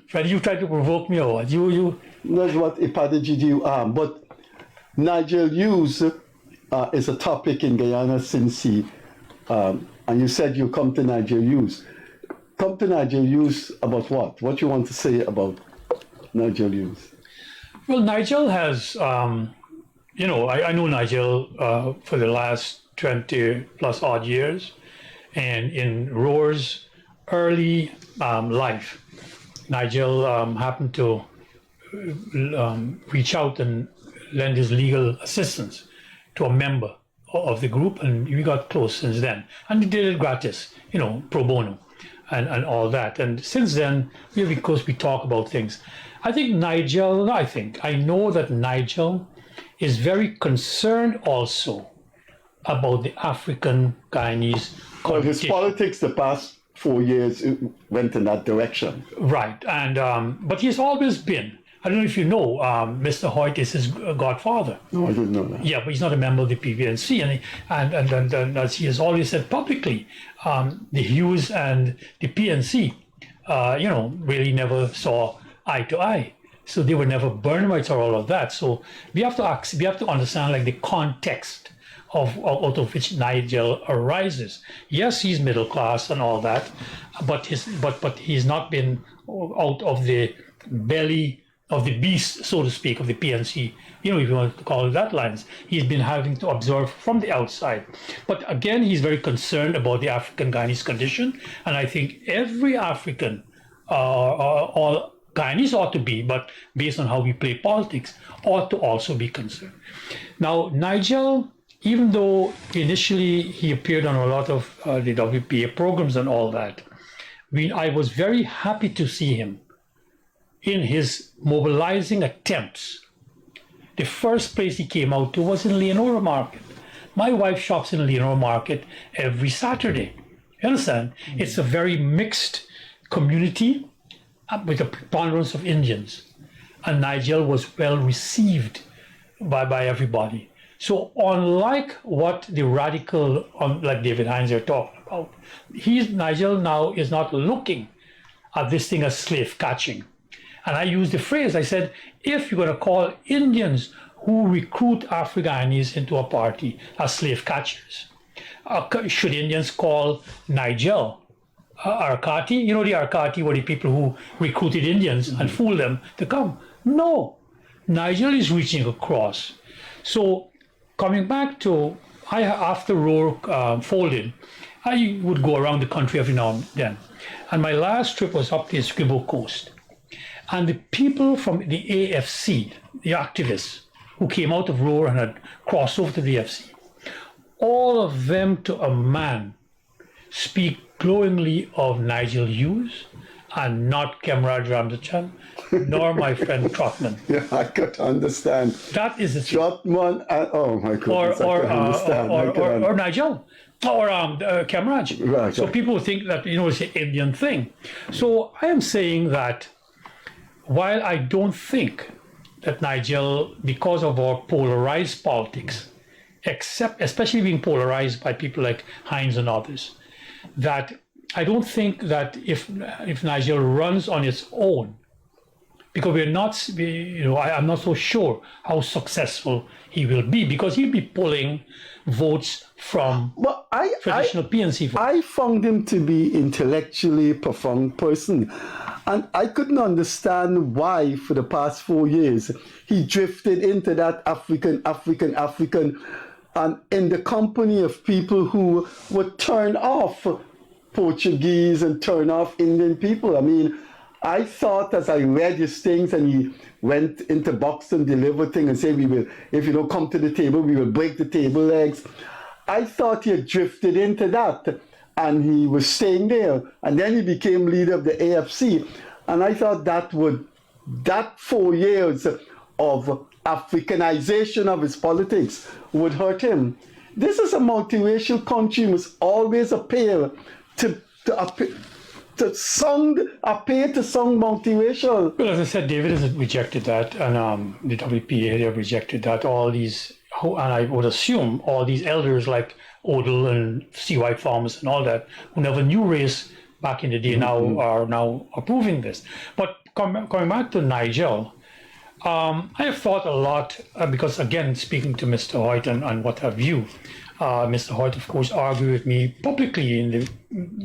Freddie, you tried to provoke me or what? That's what Ipadadiji do. But Nigel Hughes is a topic in Guyana since he, and you said you come to Nigel Hughes. Come to Nigel Hughes about what? What you want to say about Nigel Hughes? Well, Nigel has, I know Nigel for the last 20 plus odd years, and in Roar's early life, Nigel happened to reach out and lend his legal assistance to a member of the group, and we got close since then. And he did it gratis, pro bono. and all that. And since then, of course, we talk about things. I know that Nigel is very concerned also about the African Guyanese Well, his condition. politics the past 4 years went in that direction. Right, and but he's always been. I don't know if you know, Mr. Hoyt is his godfather. No, I didn't know that. Yeah, but he's not a member of the PVNC, and as he has always said publicly, the Hughes and the PNC, really never saw eye to eye. So they were never Burnhamites or all of that. So we have to understand like the context of out of which Nigel arises. Yes, he's middle class and all that, but he's not been out of the belly of the beast, so to speak, of the PNC, if you want to call it that lines. He's been having to observe from the outside. But again, he's very concerned about the African Guyanese condition. And I think every African, all Guyanese ought to be, but based on how we play politics, ought to also be concerned. Now, Nigel, even though initially he appeared on a lot of the WPA programs and all that, I was very happy to see him in his mobilizing attempts. The first place he came out to was in Leonora Market. My wife shops in Leonora Market every Saturday. You understand? It's a very mixed community with a preponderance of Indians. And Nigel was well received by everybody. So unlike what the radical, like David Hines are talking about, Nigel now is not looking at this thing as slave catching. And I used the phrase, I said, if you're going to call Indians who recruit Afro-Guyanese into a party as slave catchers, should Indians call Nigel Arkati? The Arkati were the people who recruited Indians and fooled them to come. No, Nigel is reaching across. So coming back to, after Roar folded, I would go around the country every now and then. And my last trip was up the Esquibo Coast. And the people from the AFC, the activists who came out of Roar and had crossed over to the AFC, all of them to a man speak glowingly of Nigel Hughes and not Kemraj Ramzachan, nor my friend Trotman. Yeah, I could understand. That is the Trotman, oh my goodness, I can understand. Or Nigel, or Kemraj. Right, so right. people think that, it's an Indian thing. So I am saying that while I don't think that Nigel, because of our polarized politics, especially being polarized by people like Hines and others, that I don't think that if Nigel runs on its own, because I'm not so sure how successful he will be, because he'll be pulling votes from traditional PNC votes. I found him to be intellectually profound person. And I couldn't understand why for the past 4 years he drifted into that African, and in the company of people who would turn off Portuguese and turn off Indian people. I mean, I thought as I read his things and he went into Buxton, delivered thing and said, if you don't come to the table, we will break the table legs. I thought he had drifted into that. And he was staying there. And then he became leader of the AFC. And I thought that 4 years of Africanization of his politics would hurt him. This is a multiracial country, must always appear to sound multiracial. Well, as I said, David has rejected that, and the WPA have rejected that. All these, and I would assume all these elders like Odell and C. White Thomas and all that, who never knew race back in the day, now are now approving this. But coming back to Nigel, I have thought a lot, because again, speaking to Mr. Hoyt and what have you, Mr. Hoyt, of course, argued with me publicly in the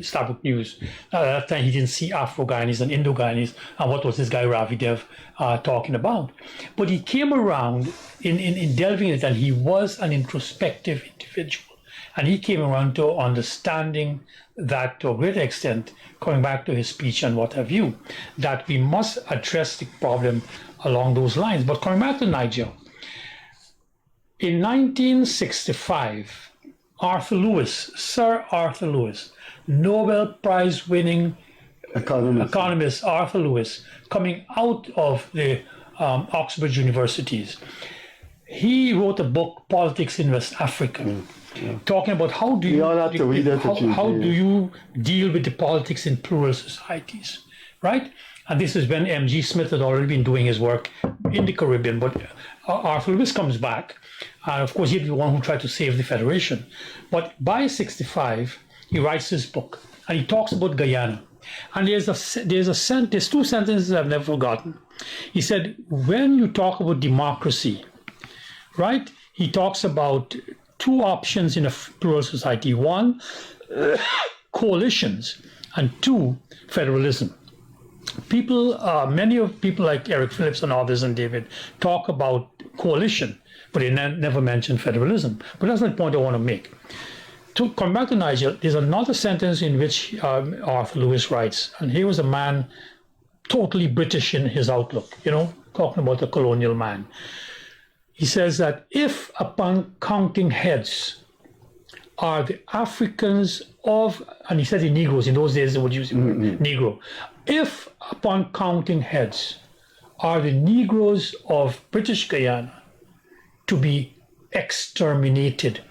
Starbuck News. At that time, he didn't see Afro-Guyanese and Indo-Guyanese, and what was this guy Ravi Dev talking about. But he came around in delving into it, and he was an introspective individual. And he came around to understanding that, to a great extent, coming back to his speech and what have you, that we must address the problem along those lines. But coming back to Nigel, in 1965, Sir Arthur Lewis Nobel Prize winning Economist. Arthur Lewis, coming out of the Oxford universities. He wrote a book, Politics in West Africa, talking about how do you how do you deal with the politics in plural societies, right? And this is when M.G. Smith had already been doing his work in the Caribbean, but Arthur Lewis comes back, and of course he's the one who tried to save the Federation. But by 65, he writes his book, and he talks about Guyana. And there's two sentences I've never forgotten. He said, when you talk about democracy, right, he talks about two options in a plural society. One, coalitions, and two, federalism. Many of people like Eric Phillips and others and David talk about coalition, but they never mention federalism. But that's the point I want to make. To come back to Niger, there's another sentence in which Arthur Lewis writes, and he was a man totally British in his outlook, talking about the colonial man. He says that if upon counting heads are the Africans of, and he said the Negroes, in those days they would use the word Negro. If upon counting heads are the Negroes of British Guyana to be exterminated.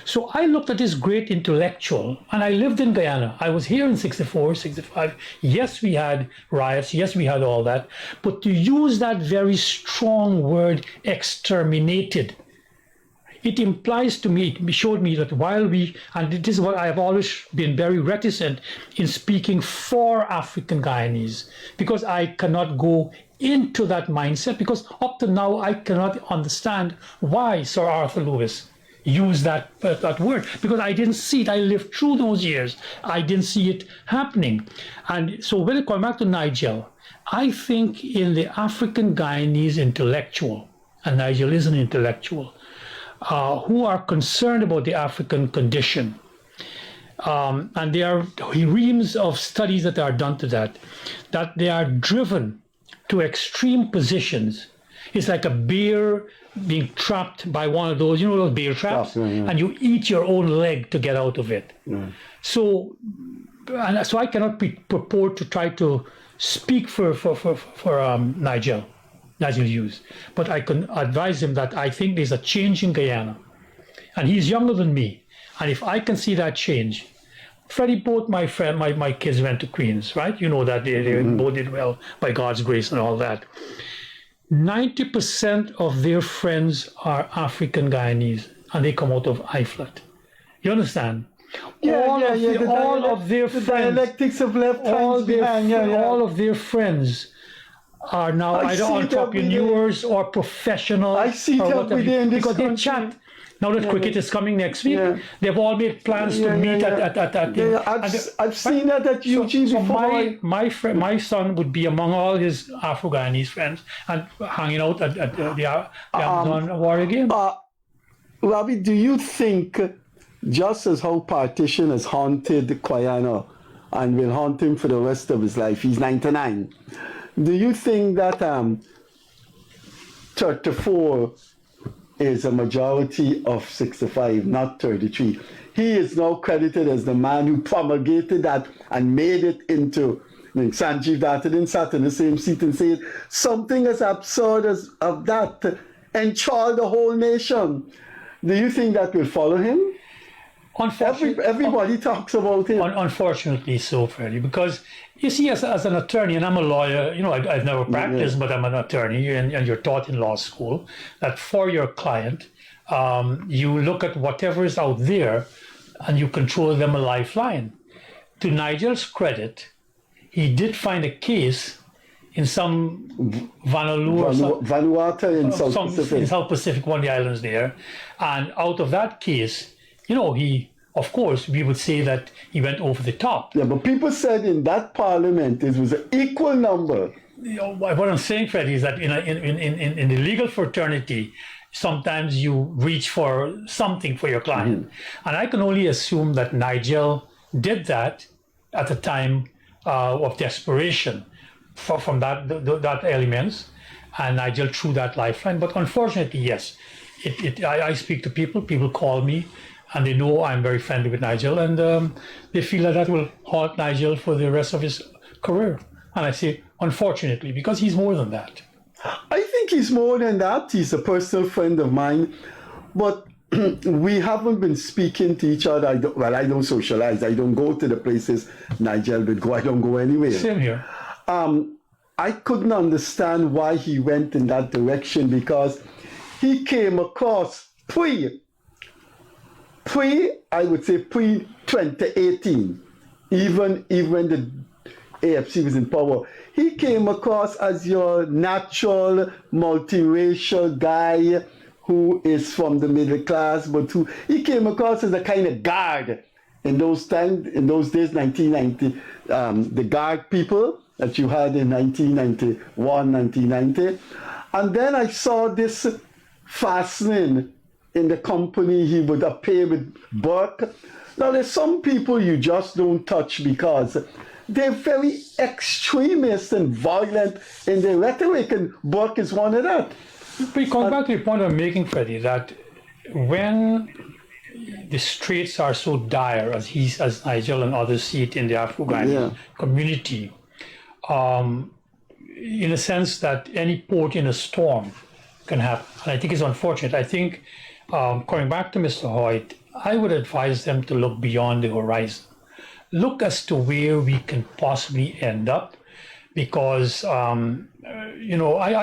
So I looked at this great intellectual, and I lived in Guyana. I was here in 64, 65. Yes, we had riots. Yes, we had all that. But to use that very strong word, exterminated, it implies to me, it showed me that while and this is what I have always been very reticent in speaking for African Guyanese, because I cannot go into that mindset, because up to now I cannot understand why Sir Arthur Lewis used that word, because I didn't see it. I lived through those years. I didn't see it happening. And so when I come back to Nigel, I think in the African Guyanese intellectual, and Nigel is an intellectual, who are concerned about the African condition. And there are reams of studies that are done to that they are driven to extreme positions. It's like a bear being trapped by one of those, those bear traps, and you eat your own leg to get out of it. So I cannot purport to try to speak for Nigel Hughes, but I can advise him that I think there's a change in Guyana, and he's younger than me, and if I can see that change. Freddie, both my kids went to Queens, right? You know that they both did well by God's grace and all that. 90% of their friends are African Guyanese, and they come out of IFLAT. You understand? All of their friends, dialectics of left all of their friends are now either entrepreneurs or professional. I see it every day in this because they chat. Now that cricket is coming next week, they've all made plans to meet at I've seen that at Eugene before. My son would be among all his Afro-Guyanese friends and hanging out at the Amazon Warrior game. Ravi, do you think, just as how partition has haunted Guyana and will haunt him for the rest of his life, he's 99, do you think that 34 is a majority of 65, not 33? He is now credited as the man who promulgated that and made it into, Sanjeev Datta didn't sat in the same seat and said something as absurd as of that enthralled the whole nation. Do you think that will follow him? Everybody talks about him. Unfortunately so, Freddie, because you see, as an attorney, and I'm a lawyer, I've never practiced, but I'm an attorney, and you're taught in law school that for your client, you look at whatever is out there and you control them a lifeline. To Nigel's credit, he did find a case in some Vanuatu in South Pacific. In South Pacific, one of the islands there. And out of that case, of course, we would say that he went over the top. Yeah, but people said in that parliament it was an equal number. What I'm saying, Freddie, is that in the legal fraternity, sometimes you reach for something for your client. And I can only assume that Nigel did that at a time of desperation from that elements, and Nigel threw that lifeline. But unfortunately, yes, I speak to people call me, and they know I'm very friendly with Nigel, and they feel that will haunt Nigel for the rest of his career. And I say, unfortunately, because he's more than that. I think he's more than that. He's a personal friend of mine, but we haven't been speaking to each other. I don't socialize. I don't go to the places Nigel would go. I don't go anywhere. Same here. I couldn't understand why he went in that direction, because he came across I would say pre-2018, even when the AFC was in power. He came across as your natural, multiracial guy who is from the middle class, but he came across as a kind of guard in those days, 1990, the guard people that you had in 1991, 1990. And then I saw this fastening in the company he would appear with Burke. Now, there's some people you just don't touch because they're very extremist and violent in their rhetoric, and Burke is one of that. But come back to the point I'm making, Freddie, that when the straits are so dire as Nigel and others see it in the Afro-Ghanaian community, in a sense that any port in a storm can happen. And I think it's unfortunate. I think, coming back to Mr. Hoyt, I would advise them to look beyond the horizon. Look as to where we can possibly end up, because, I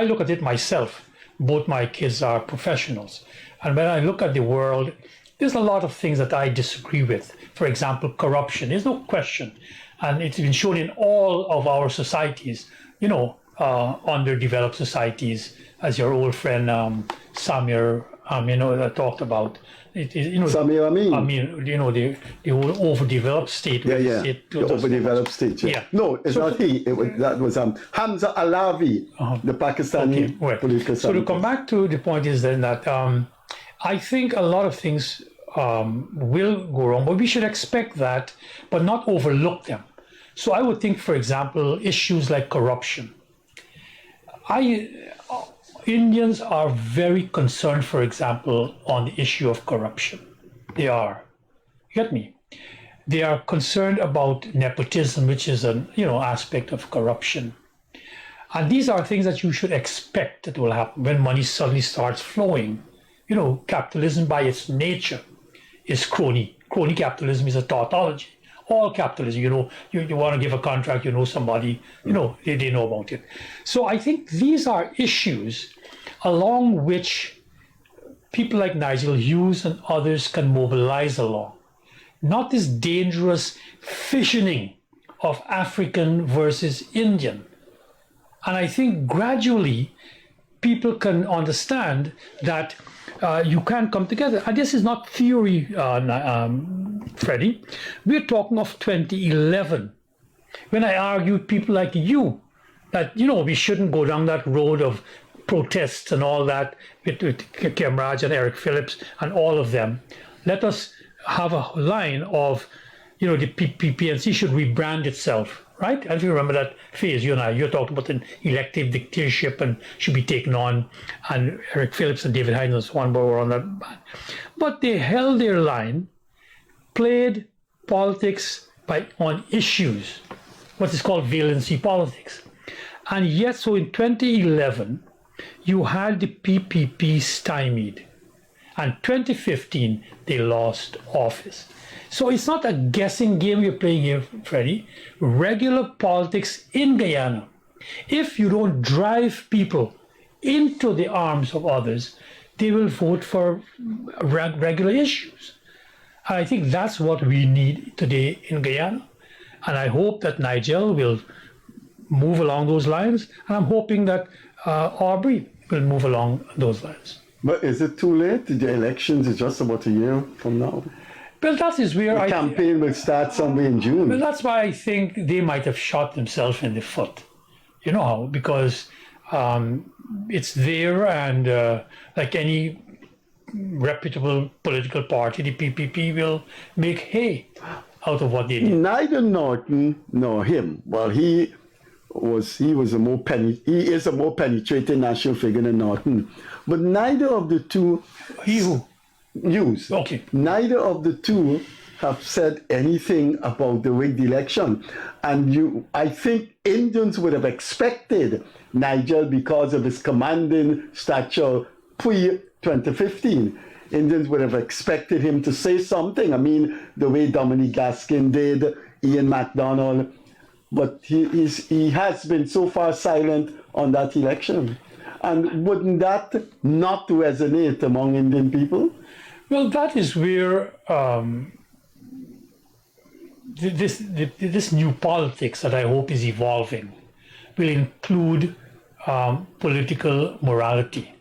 look at it myself. Both my kids are professionals. And when I look at the world, there's a lot of things that I disagree with. For example, corruption. There's no question. And it's been shown in all of our societies, underdeveloped societies, as your old friend Samir, talked about. Samir Amin. The whole overdeveloped state. The overdeveloped state. Yeah. No, it's not he. That was Hamza Alavi, the Pakistani political scientist. So to come back to the point is then that I think a lot of things will go wrong, but we should expect that, but not overlook them. So I would think, for example, issues like corruption. Indians are very concerned, for example, on the issue of corruption. They are. You get me? They are concerned about nepotism, which is an aspect of corruption. And these are things that you should expect that will happen when money suddenly starts flowing. Capitalism by its nature is crony. Crony capitalism is a tautology. All capitalism, you want to give a contract, somebody, they know about it. So I think these are issues along which people like Nigel Hughes and others can mobilize along. Not this dangerous fissioning of African versus Indian. And I think gradually people can understand that you can come together. And this is not theory, Freddie. We're talking of 2011, when I argued people like you that, we shouldn't go down that road of protests and all that with Kemraj and Eric Phillips and all of them. Let us have a line of, the PNC should rebrand itself, right? And if you remember that phase, you talked about an elective dictatorship and should be taken on, and Eric Phillips and David Hines and so on were on that. But they held their line, played politics on issues, what is called valency politics. And yet, so in 2011, you had the PPP stymied. And 2015, they lost office. So it's not a guessing game you're playing here, Freddie. Regular politics in Guyana. If you don't drive people into the arms of others, they will vote for regular issues. And I think that's what we need today in Guyana. And I hope that Nigel will move along those lines. And I'm hoping that Aubrey will move along those lines. But is it too late? The elections is just about a year from now. Well, that is where the campaign will start somewhere in June. Well, that's why I think they might have shot themselves in the foot. You know how? Because it's there, and like any reputable political party, the PPP will make hay out of what they did. Neither Norton nor him. Well, he is a more penetrating national figure than Norton. But neither of the two. He who? news. Okay. Neither of the two have said anything about the rigged election. And I think Indians would have expected Nigel, because of his commanding stature pre-2015, Indians would have expected him to say something. I mean, the way Dominic Gaskin did, Ian MacDonald, but he has been so far silent on that election. And wouldn't that not resonate among Indian people? Well, that is where this new politics that I hope is evolving will include political morality.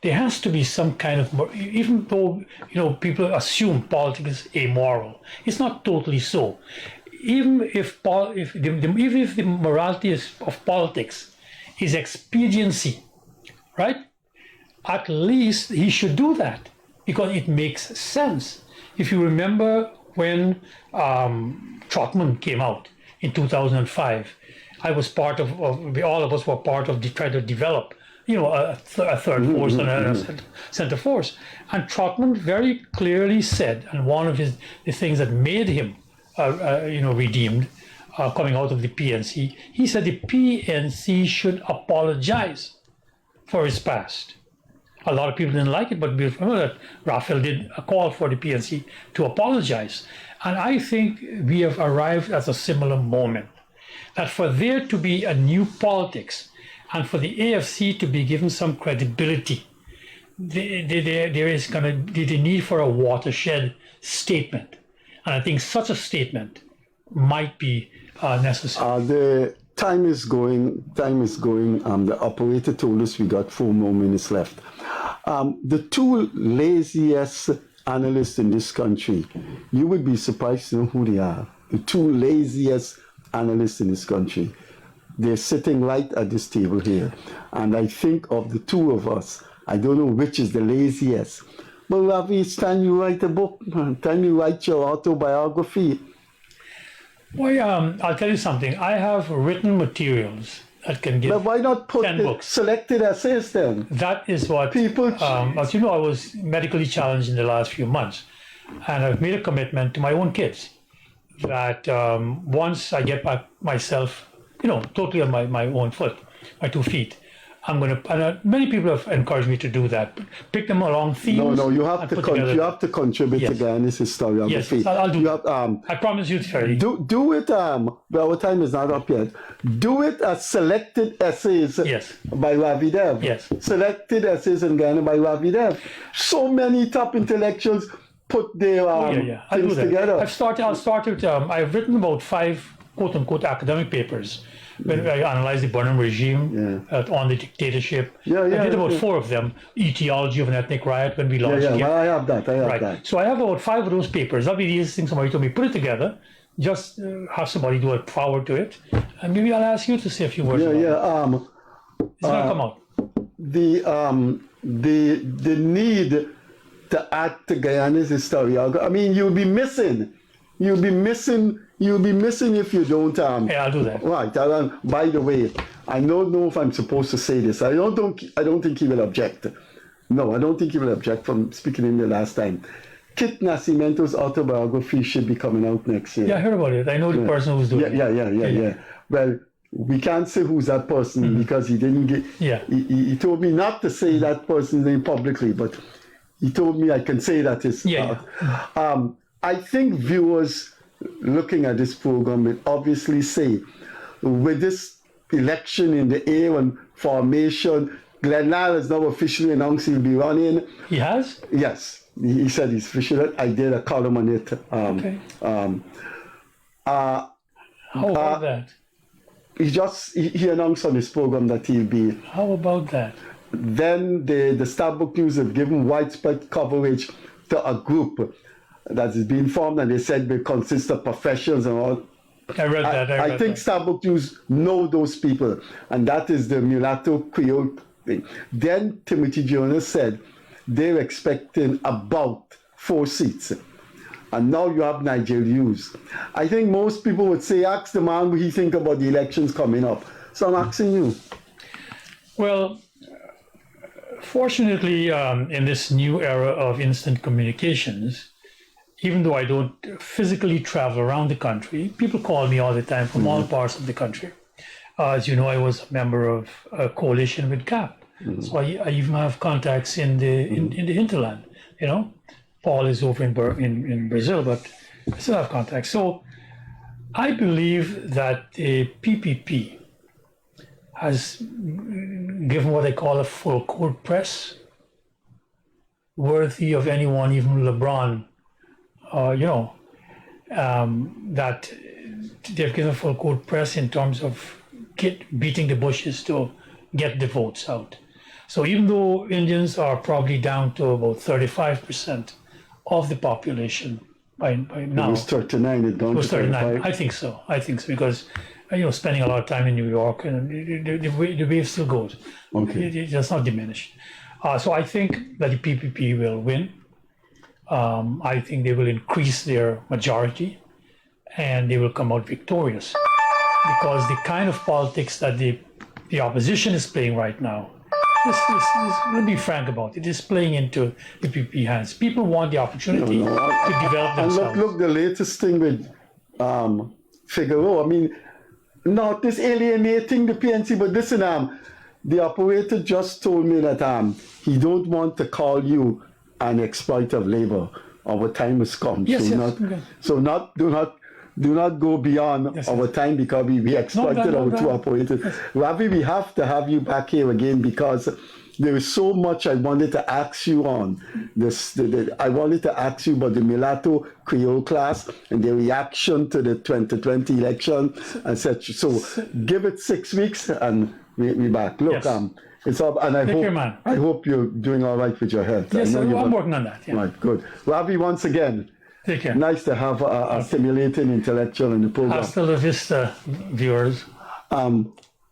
There has to be some kind of, even though people assume politics is amoral, it's not totally so. Even if the morality of politics is expediency, right? At least he should do that because it makes sense. If you remember when Trotman came out in 2005, I was part of all of us were part of trying to develop, a third force and a center force. And Trotman very clearly said, and one of the things that made him, redeemed, coming out of the PNC, he said the PNC should apologize for its past. A lot of people didn't like it, but we remember that Raphael did a call for the PNC to apologize. And I think we have arrived at a similar moment, that for there to be a new politics and for the AFC to be given some credibility, there is going to be the need for a watershed statement. And I think such a statement might be necessary. The time is going. The operator told us we got 4 more minutes left. The two laziest analysts in this country, you would be surprised to know who they are. The two laziest analysts in this country. They're sitting right at this table here. And I think of the two of us, I don't know which is the laziest. But Ravi, it's time you write a book, time you write your autobiography. Well, I'll tell you something. I have written materials that can give But why not put 10 books. Selected essays then? That is what People- as you know, I was medically challenged in the last few months, and I've made a commitment to my own kids that once I get back myself, totally on my own foot, my 2 feet, I'm going to. And many people have encouraged me to do that. Pick them along themes. No, you have and to put together- you have to contribute Yes. to Guyana's historiography. Yes, I'll do you that. have, I promise you, Freddie. do it. But our time is not up yet. Do it as selected essays Yes. by Ravi Dev. Yes. Selected essays in Guyana by Ravi Dev. So many top intellectuals put their I'll things do that. together. I'll start with. I've written about 5 quote unquote academic papers when I analyzed the Burnham regime on the dictatorship. I did about 4 of them. Etiology of an ethnic riot when we launched it. I have that. Right. So I have about 5 of those papers. That'll be the easiest thing. Somebody told me put it together. Just have somebody do a forward to it, and maybe I'll ask you to say a few words. about it. It's gonna come out. The need to add to Guyana's historiography. I mean, you'll be missing if you don't. Yeah, I'll do that. Right. By the way, I don't know if I'm supposed to say this. I don't think he will object. No, I don't think he will object from speaking in the last time. Kit Nascimento's autobiography should be coming out next year. Yeah, I heard about it. I know the person who's doing it. Yeah. Well, we can't say who's that person because he didn't get. Yeah. He told me not to say that person's name publicly, but he told me I can say that is. I think viewers looking at this program will obviously say, with this election in the air and formation, Glenn Lyle has now officially announced he'll be running. He has? Yes. He said he's official. I did a column on it. Okay. How about that? He announced on his program that he'll be. How about that? Then the Starbuck News have given widespread coverage to a group that is being formed, and they said will consist of professionals and all. I read that. I think Starbuck News know those people, and that is the mulatto Creole thing. Then Timothy Jonas said they're expecting about 4 seats. And now you have Nigel Hughes. I think most people would say, ask the man what he think about the elections coming up. So I'm asking you. Well, Fortunately, in this new era of instant communications, even though I don't physically travel around the country, people call me all the time from all parts of the country. As you know, I was a member of a coalition with CAP. So I even have contacts in the hinterland. You know, Paul is over in Brazil, but I still have contacts. So I believe that the PPP has given what I call a full court press, worthy of anyone, even LeBron. That they've given full court press in terms of beating the bushes to get the votes out. So even though Indians are probably down to about 35% of the population by now. It was 39, it gone It was to 39. 35. I think so because spending a lot of time in New York and the wave still goes. Okay. It has not diminished. So I think that the PPP will win. I think they will increase their majority and they will come out victorious because the kind of politics that the opposition is playing right now, let me be frank about it, is playing into the PPP hands. People want the opportunity to develop themselves. And look, the latest thing with Figaro, I mean, not this alienating the PNC, but listen, the operator just told me that he don't want to call you an exploit of labor. Our time has come. Yes, Do not go beyond our time because we exploited our two operators. Yes. Ravi, we have to have you back here again because there is so much I wanted to ask you on this. I wanted to ask you about the Mulatto Creole class and the reaction to the 2020 election and such. So give it 6 weeks and we back. Look, Yes. it's up, and I hope you're doing all right with your health. Yes, I know I'm working on that. Yeah. Right, good. Ravi, once again, Take care. nice to have a stimulating intellectual in the program. Hasta la vista, viewers.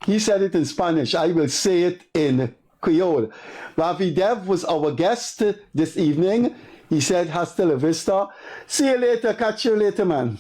He said it in Spanish. I will say it in Creole. Ravi Dev was our guest this evening. He said, hasta la vista. See you later. Catch you later, man.